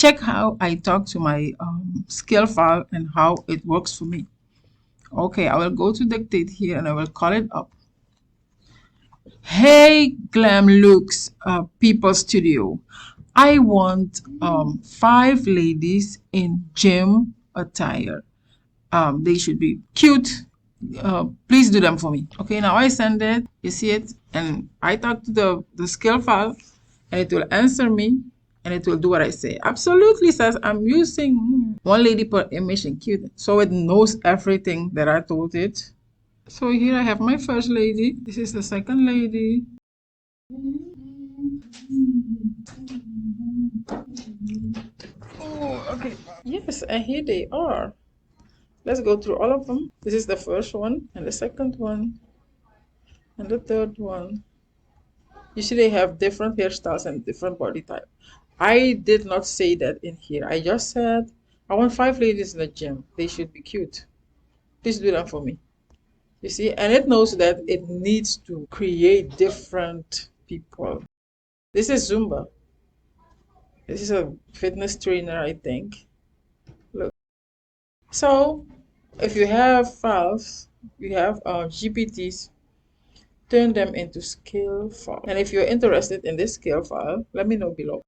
check how I talk to my skill file and how it works for me. Okay, I will go to dictate here and I will call it up. Hey, Glam Looks People Studio. I want 5 ladies in gym attire. They should be cute. Please do them for me. Okay, now I send it. You see it? And I talk to the skill file and it will answer me and it will do what I say. Absolutely, says I'm using 1 lady per image and cute. So it knows everything that I told it. So here I have my first lady. This is the second lady. Oh, okay. Yes, and here they are. Let's go through all of them. This is the first one, and the second one, and the third one. You see they have different hairstyles and different body type. I did not say that in here. I just said, I want 5 ladies in the gym. They should be cute. Please do that for me. You see, and it knows that it needs to create different people. This is Zumba. This is a fitness trainer, I think. Look. So, if you have files, you have GPTs, turn them into skill file. And if you're interested in this skill file, let me know below.